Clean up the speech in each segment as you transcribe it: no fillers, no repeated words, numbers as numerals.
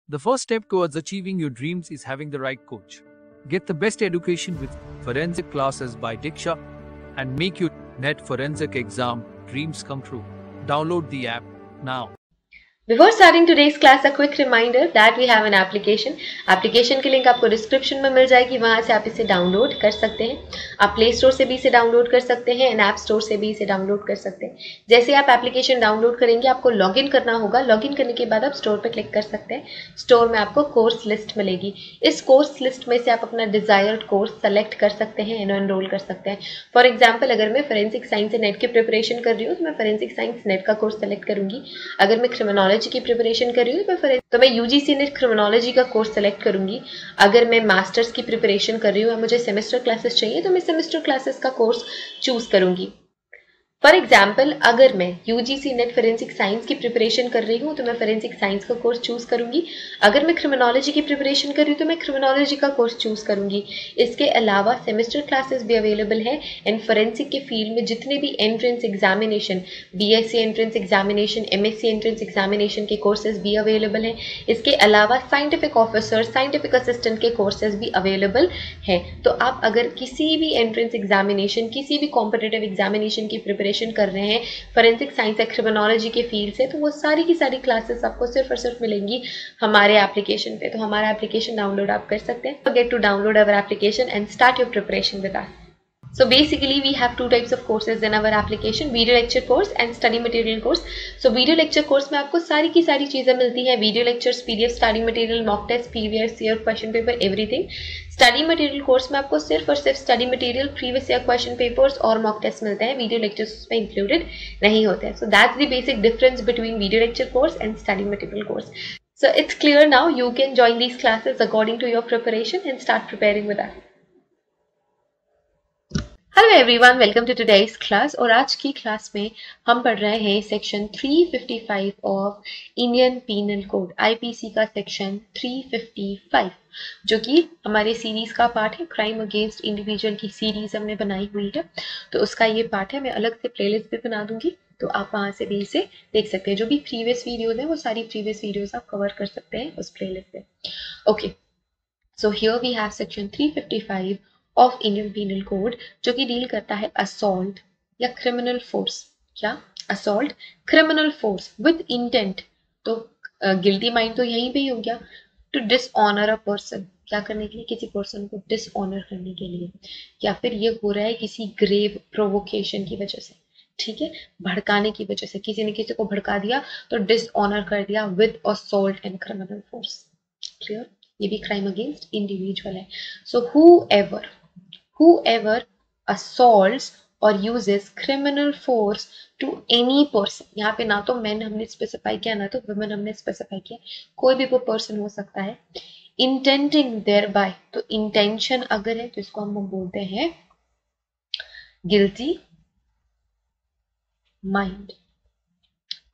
The first step towards achieving your dreams is having the right coach. Get the best education with forensic classes by Diksha and make your NET forensic exam dreams come true. Download the app now. Before starting today's class, a quick reminder that we have an application. Application की link आपको description में मिल जाएगी, वहां से आप इसे download कर सकते हैं. आप प्ले स्टोर से भी इसे डाउनलोड कर सकते हैं एंड ऐप स्टोर से भी इसे डाउनलोड कर सकते हैं. जैसे आप एप्लीकेशन डाउनलोड करेंगे आपको लॉगिन करना होगा. लॉगिन करने के बाद आप स्टोर पर क्लिक कर सकते हैं. स्टोर में आपको कोर्स लिस्ट मिलेगी. इस कोर्स लिस्ट में से आप अपना डिजायर्ड कोर्स सेलेक्ट कर सकते हैं एंड एनरोल कर सकते हैं. फॉर एग्जाम्पल, अगर मैं फोरेंसिक साइंस से नेट की प्रिपरेशन कर रही हूँ तो मैं फोरेंसिक साइंस नेट का कोर्स सेलेक्ट करूंगी. अगर मैं क्रिमिनोलॉजी की प्रिपरेशन कर रही हूँ तो मैं यूजीसी नेट क्रिमिनोलॉजी का कोर्स सेलेक्ट करूंगी. अगर मैं मास्टर्स की प्रिपरेशन कर रही हूँ और मुझे सेमेस्टर क्लासेस चाहिए तो मैं सेमेस्टर क्लासेस का कोर्स चूज करूंगी. फॉर एग्जाम्पल, अगर मैं यूजीसी नेट फोरेंसिक साइंस की प्रिपरेशन कर रही हूँ तो मैं फोरेंसिक साइंस का कोर्स चूज करूंगी. अगर मैं क्रिमिनोलॉजी की प्रिपरेशन कर रही हूँ तो मैं क्रिमिनोलॉजी का कोर्स चूज करूंगी. इसके अलावा सेमेस्टर क्लासेस भी अवेलेबल है एंड फोरेंसिक के फील्ड में जितने भी entrance examination, BSc entrance examination, MSc entrance examination के कोर्सेज भी अवेलेबल हैं. इसके अलावा साइंटिफिक ऑफिसर, साइंटिफिक असिस्टेंट के कोर्सेज भी अवेलेबल हैं. तो आप अगर किसी भी एंट्रेंस एग्जामिनेशन, किसी भी कॉम्पिटिटिव एग्जामिनेशन की प्रिपरेशन कर रहे हैं फोरेंसिक साइंस या क्रिमिनोलॉजी के फील्ड से, तो वो सारी की सारी क्लासेस आपको सिर्फ और सिर्फ मिलेंगी हमारे एप्लीकेशन पे. तो हमारा एप्लीकेशन डाउनलोड आप कर सकते हैं. Get to download our application and start your preparation with us. So basically we have two types of courses in our application, video lecture course and study material course. So video lecture course में आपको सारी की सारी चीजें मिलती हैं. Video lectures, PDF, study material, mock test, previous year question paper, everything. Study material course में आपको सिर्फ और सिर्फ study material, previous year question papers और मॉक टेस्ट मिलते हैं. वीडियो लेक्चर्स उसमें इंक्लूडेड नहीं होते हैं. So that's the basic difference between video lecture course and study material course. So it's clear now. You can join these classes according to your preparation and start preparing with us. Hello everyone, welcome to today's class. और आज की class में हम पढ़ रहे हैं section 355 of Indian penal code, IPC का section 355, जो कि हमारे सीरीज का पार्ट है. क्राइम अगेंस्ट इंडिविजुअल की सीरीज हमने बनाई हुई है, तो उसका ये पार्ट है. मैं अलग से प्लेलिस्ट भी बना दूंगी, तो आप वहां से भी इसे देख सकते हैं. जो भी प्रीवियस वीडियोज हैं वो सारी प्रीवियस वीडियोज आप कवर कर सकते हैं उस प्लेलिस्ट पे. Okay, so here we have section 355 of Indian penal code, जो कि डील करता है असॉल्ट या क्रिमिनल फोर्स. क्या? Assault, criminal force with intent. तो गिल्टी माइंड तो यहीं पे ही हो गया. टू डिसऑनर अ पर्सन, क्या करने के लिए? किसी पर्सन को डिसऑनर करने के लिए, या फिर ये हो रहा है किसी ग्रेव प्रोवोकेशन की वजह से. ठीक है, भड़काने की वजह से किसी ने किसी को भड़का दिया तो डिसऑनर कर दिया with assault and criminal force. Clear? ये भी क्राइम अगेंस्ट इंडिविजुअल है. सो whoever assaults or uses criminal force to any person, यहाँ पे ना तो men हमने स्पेसिफाई किया ना तो women हमने स्पेसिफाई किया, कोई भी वो पर्सन हो सकता है. intending thereby, तो इंटेंशन अगर है तो इसको हम बोलते हैं guilty mind.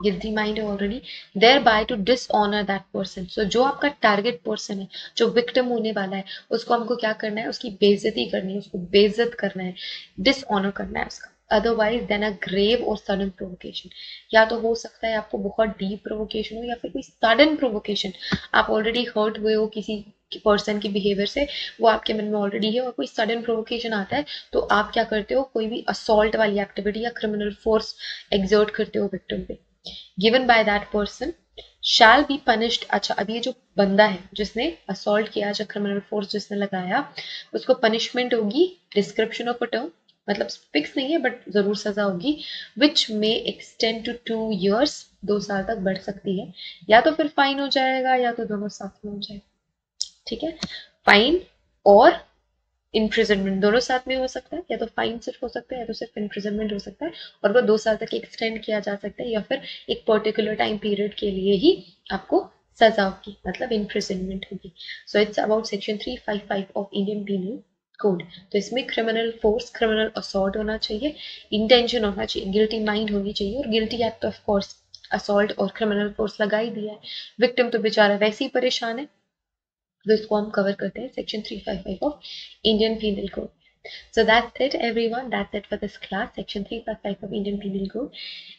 गिल्टी माइंड है already. thereby to dishonor that person. So जो आपका टारगेट पर्सन है, जो विक्टिम होने वाला है, उसको हमको क्या करना है? उसकी बेइज्जती करनी है, उसको बेइज्जत करना है, डिसऑनर करना है उसका. अदरवाइज देन अ ग्रेव और सडन प्रोवोकेशन. या तो हो सकता है आपको बहुत डीप प्रोवोकेशन हो या फिर कोई सडन प्रोवोकेशन. आप ऑलरेडी हर्ट हुए हो किसी पर्सन की बिहेवियर से, वो आपके मन में ऑलरेडी है, और कोई सडन प्रोवोकेशन आता है तो आप क्या करते हो? कोई भी असॉल्ट वाली एक्टिविटी या क्रिमिनल फोर्स एग्जर्ट करते हो विक्टिम पे. given by that person shall be punished. अच्छा, अब ये जो बंदा है जिसने असॉल्ट किया, जो क्रिमिनल फोर्स जिसने लगाया, उसको पनिशमेंट होगी. डिस्क्रिप्शन ऑफ अ टर्म, मतलब फिक्स नहीं है बट जरूर सजा होगी. विच मे एक्सटेंड टू 2 years, 2 साल तक बढ़ सकती है. या तो फिर फाइन हो जाएगा या तो दोनों साथ में हो जाएगा. ठीक है, फाइन और इम्प्रिजनमेंट दोनों साथ में हो सकता है. या तो फाइन सिर्फ हो सकता है या तो सिर्फ इम्प्रिजनमेंट हो सकता है, और वो 2 साल तक एक्सटेंड किया जा सकता है, या फिर एक पर्टिकुलर टाइम पीरियड के लिए ही आपको सजा होगी, मतलब इम्प्रिजनमेंट होगी. So it's about section 355 of Indian penal code. तो इसमें क्रिमिनल फोर्स, क्रिमिनल असॉल्ट होना चाहिए, इंटेंशन होना चाहिए, गिल्टी माइंड होनी चाहिए, और guilty act of course assault और क्रिमिनल फोर्स लगा ही दिया है. विक्टिम तो बेचारा वैसे ही परेशान है, तो इसको हम कवर करते हैं section 355 of Indian penal code. So that's it, everyone. That's it for this class, section 3.5 of Indian Penal Code.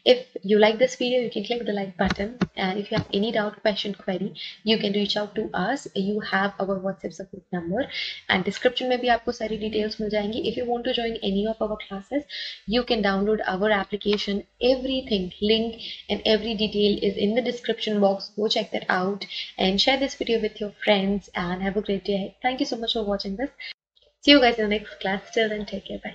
If you like this video, you can click the like button, and if you have any doubt, question, query, you can reach out to us. You have our WhatsApp support number, and description में भी आपको सारी details मिल जाएंगी. If you want to join any of our classes, you can download our application. Everything, link and every detail is in the description box. Go check that out and share this video with your friends, and have a great day. Thank you so much for watching this. See you guys in the next class. Till then, take care. Bye.